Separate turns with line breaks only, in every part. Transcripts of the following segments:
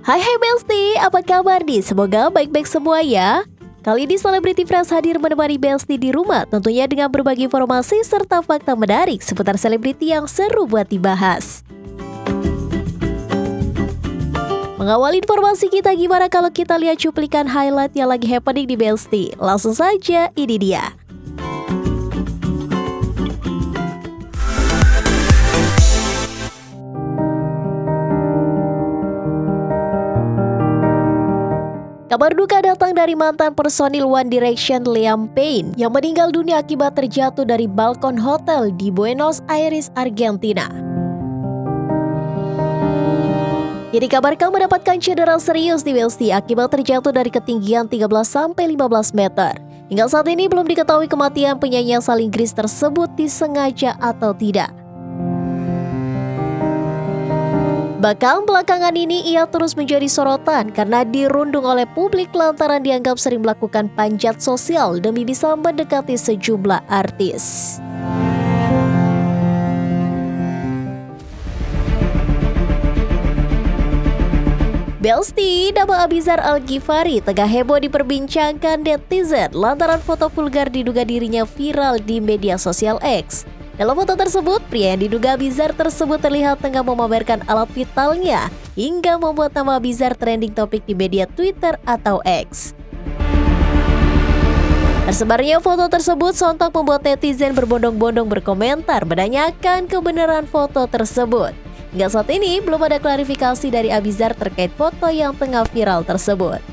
Hai Belsti, apa kabar nih? Semoga baik-baik semua ya. Kali ini Celebrity Friends hadir menemani Belsti di rumah, tentunya dengan berbagi informasi serta fakta menarik seputar selebriti yang seru buat dibahas. Mengawali informasi kita, gimana kalau kita lihat cuplikan highlight yang lagi happening di Belsti? Langsung saja, ini dia. Kabar duka datang dari mantan personil One Direction Liam Payne yang meninggal dunia akibat terjatuh dari balkon hotel di Buenos Aires, Argentina. Jadi dikabarkan mendapatkan cedera serius di Belsti akibat terjatuh dari ketinggian 13-15 meter. Hingga saat ini belum diketahui kematian penyanyi asal Inggris tersebut disengaja atau tidak. Bahkan belakangan ini ia terus menjadi sorotan karena dirundung oleh publik lantaran dianggap sering melakukan panjat sosial demi bisa mendekati sejumlah artis. Belsti, nama Abizar Al-Ghifari tengah heboh diperbincangkan netizen lantaran foto vulgar diduga dirinya viral di media sosial X. Dalam foto tersebut, pria yang diduga Abizar tersebut terlihat tengah memamerkan alat vitalnya hingga membuat nama Abizar trending topik di media Twitter atau X. Tersebarnya foto tersebut sontak membuat netizen berbondong-bondong berkomentar menanyakan kebenaran foto tersebut. Hingga saat ini belum ada klarifikasi dari Abizar terkait foto yang tengah viral tersebut.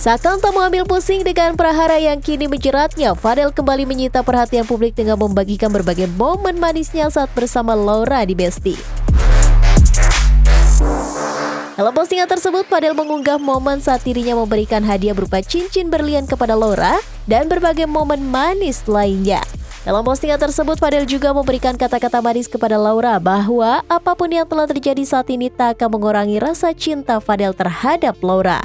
Seakan tak mengambil pusing dengan prahara yang kini menjeratnya, Fadel kembali menyita perhatian publik dengan membagikan berbagai momen manisnya saat bersama Laura di Belsti. Dalam postingan tersebut, Fadel mengunggah momen saat dirinya memberikan hadiah berupa cincin berlian kepada Laura dan berbagai momen manis lainnya. Dalam postingan tersebut, Fadel juga memberikan kata-kata manis kepada Laura bahwa apapun yang telah terjadi saat ini tak akan mengurangi rasa cinta Fadel terhadap Laura.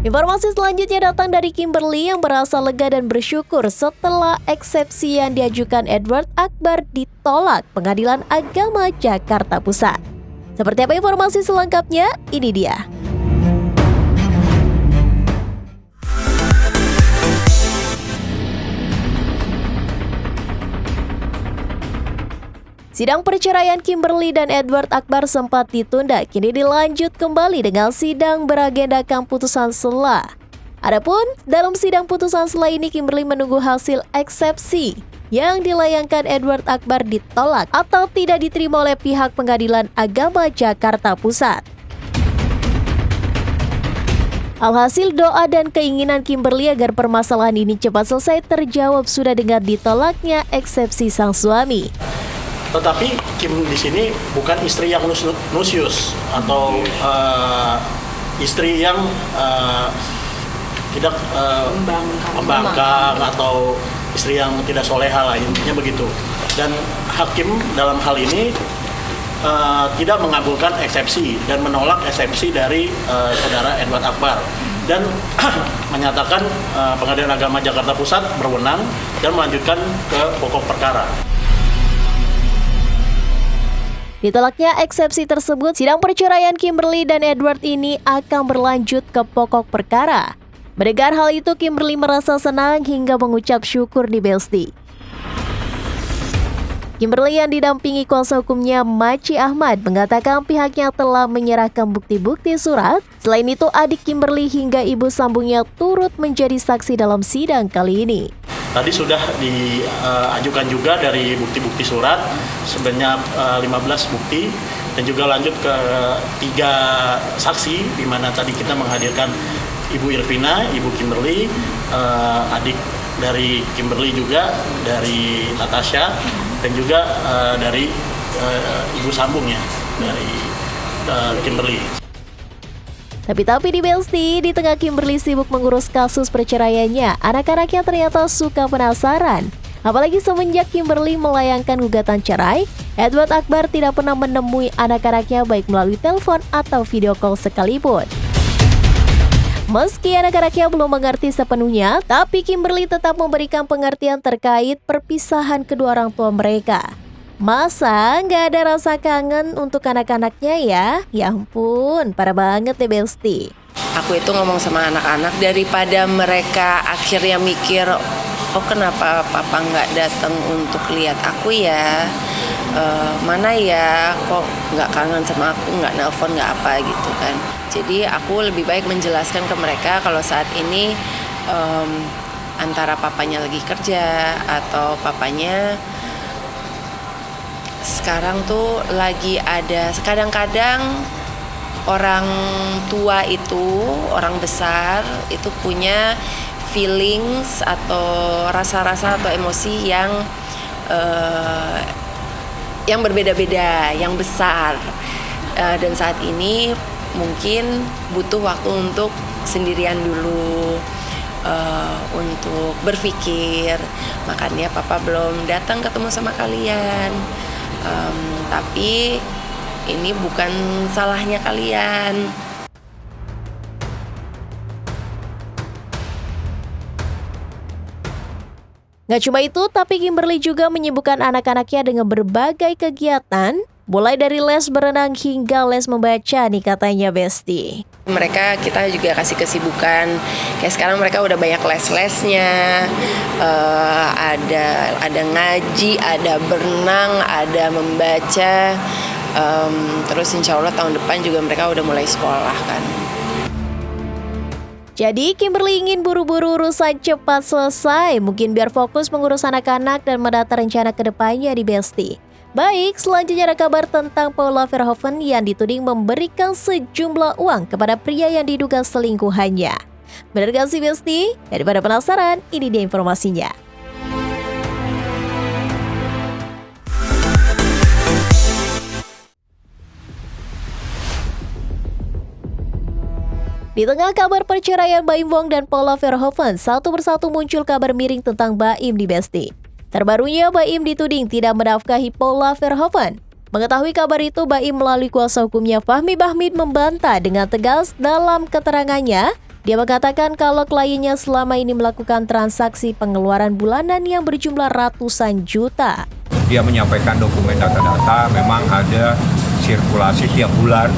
Informasi selanjutnya datang dari Kimberly yang merasa lega dan bersyukur setelah eksepsi yang diajukan Edward Akbar ditolak Pengadilan Agama Jakarta Pusat. Seperti apa informasi selengkapnya? Ini dia. Sidang perceraian Kimberly dan Edward Akbar sempat ditunda, kini dilanjut kembali dengan sidang beragendakan putusan sela. Adapun dalam sidang putusan sela ini Kimberly menunggu hasil eksepsi yang dilayangkan Edward Akbar ditolak atau tidak diterima oleh pihak Pengadilan Agama Jakarta Pusat. Alhasil doa dan keinginan Kimberly agar permasalahan ini cepat selesai terjawab sudah dengan ditolaknya eksepsi sang suami.
Tetapi Kim di sini bukan istri yang nusius atau istri yang tidak membangkang atau istri yang tidak soleha lah, intinya begitu. Dan hakim dalam hal ini tidak mengabulkan eksepsi dan menolak eksepsi dari saudara Edward Akbar dan menyatakan Pengadilan Agama Jakarta Pusat berwenang dan melanjutkan ke pokok perkara.
Ditolaknya eksepsi tersebut, sidang perceraian Kimberly dan Edward ini akan berlanjut ke pokok perkara. Mendengar hal itu, Kimberly merasa senang hingga mengucap syukur di Belsti. Kimberly yang didampingi kuasa hukumnya Maci Ahmad mengatakan pihaknya telah menyerahkan bukti-bukti surat. Selain itu, adik Kimberly hingga ibu sambungnya turut menjadi saksi dalam sidang kali ini.
Tadi sudah diajukan juga dari bukti-bukti surat sebanyak 15 bukti dan juga lanjut ke 3 saksi di mana tadi kita menghadirkan Ibu Irvina, Ibu Kimberly, adik dari Kimberly juga dari Natasha dan juga dari ibu sambungnya dari Kimberly.
Tapi di Belsti, di tengah Kimberly sibuk mengurus kasus perceraiannya, anak-anaknya ternyata suka penasaran. Apalagi semenjak Kimberly melayangkan gugatan cerai, Edward Akbar tidak pernah menemui anak-anaknya baik melalui telepon atau video call sekalipun. Meski anak-anaknya belum mengerti sepenuhnya, tapi Kimberly tetap memberikan pengertian terkait perpisahan kedua orang tua mereka. Masa nggak ada rasa kangen untuk anak-anaknya ya? Ya ampun, parah banget deh Besti.
Aku itu ngomong sama anak-anak daripada mereka akhirnya mikir, oh kenapa papa nggak datang untuk lihat aku ya? Mana ya, kok nggak kangen sama aku, nggak nelpon, nggak apa gitu kan. Jadi aku lebih baik menjelaskan ke mereka kalau saat ini antara papanya lagi kerja atau papanya sekarang tuh lagi ada, kadang-kadang orang tua itu, orang besar itu punya feelings atau rasa-rasa atau emosi yang berbeda-beda, yang besar. Dan saat ini mungkin butuh waktu untuk sendirian dulu, untuk berpikir. Makanya papa belum datang ketemu sama kalian. Tapi ini bukan salahnya kalian.
Nggak cuma itu, tapi Kimberly juga menyibukkan anak-anaknya dengan berbagai kegiatan, mulai dari les berenang hingga les membaca nih katanya Besti.
Kita juga kasih kesibukan. Kayak sekarang mereka udah banyak les-lesnya, ada ngaji, ada berenang, ada membaca. Terus insya Allah tahun depan juga mereka udah mulai sekolah kan.
Jadi Kimberly ingin buru-buru urusan cepat selesai, mungkin biar fokus mengurus anak-anak dan menata rencana ke depannya di Besti. Baik, selanjutnya ada kabar tentang Paula Verhoeven yang dituding memberikan sejumlah uang kepada pria yang diduga selingkuhannya. Benar gak sih Besti? Daripada penasaran, ini dia informasinya. Di tengah kabar perceraian Baim Wong dan Paula Verhoeven, satu persatu muncul kabar miring tentang Baim di Besti. Terbarunya, Baim dituding tidak menafkahi Paula Verhoeven. Mengetahui kabar itu, Baim melalui kuasa hukumnya Fahmi Bahmid membantah dengan tegas dalam keterangannya. Dia mengatakan kalau kliennya selama ini melakukan transaksi pengeluaran bulanan yang berjumlah ratusan juta.
Dia menyampaikan dokumen data-data, memang ada sirkulasi tiap bulan,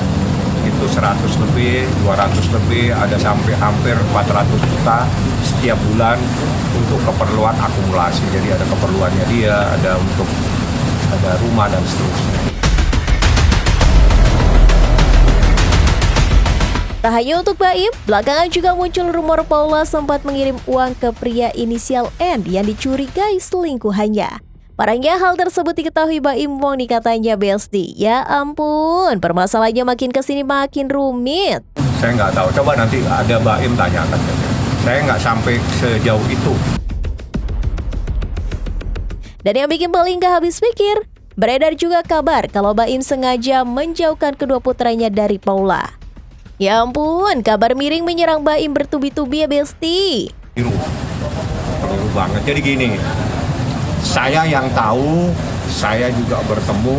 itu 100 lebih, 200 lebih, ada sampai hampir 400 juta setiap bulan untuk keperluan akumulasi. Jadi ada keperluannya dia, ada rumah dan seterusnya.
Tak hanya untuk Baim, belakangan juga muncul rumor Paula sempat mengirim uang ke pria inisial N yang dicurigai selingkuhannya. Parahnya hal tersebut diketahui Baim Wong nih katanya Besti. Ya ampun, permasalahannya makin kesini makin rumit.
Saya nggak tahu, coba nanti ada Baim tanyakan. Saya nggak sampai sejauh itu.
Dan yang bikin paling gak habis pikir, beredar juga kabar kalau Baim sengaja menjauhkan kedua putranya dari Paula. Ya ampun, kabar miring menyerang Baim bertubi-tubi ya Besti.
Keliru banget. Jadi gini, saya yang tahu, saya juga bertemu.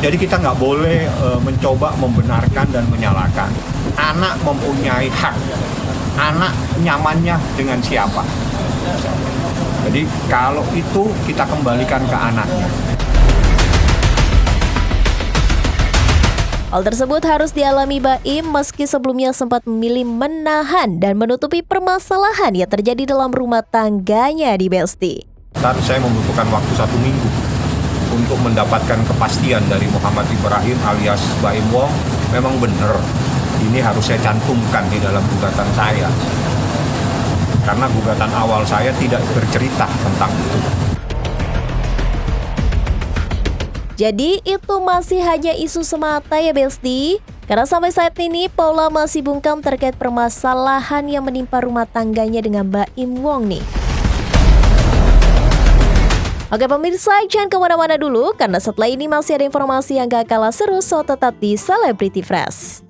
Jadi kita nggak boleh mencoba membenarkan dan menyalahkan. Anak mempunyai hak. Anak nyamannya dengan siapa. Jadi kalau itu kita kembalikan ke anaknya.
Hal tersebut harus dialami Baim meski sebelumnya sempat memilih menahan dan menutupi permasalahan yang terjadi dalam rumah tangganya di Besti.
Dan saya membutuhkan waktu 1 minggu untuk mendapatkan kepastian dari Muhammad Ibrahim alias Baim Wong. Memang benar, ini harus saya cantumkan di dalam gugatan saya. Karena gugatan awal saya tidak bercerita tentang itu.
Jadi itu masih hanya isu semata ya Besti? Karena sampai saat ini Paula masih bungkam terkait permasalahan yang menimpa rumah tangganya dengan Baim Wong nih. Oke pemirsa, jangan kemana-mana dulu karena setelah ini masih ada informasi yang gak kalah seru, so tetap di Celebrity Fresh.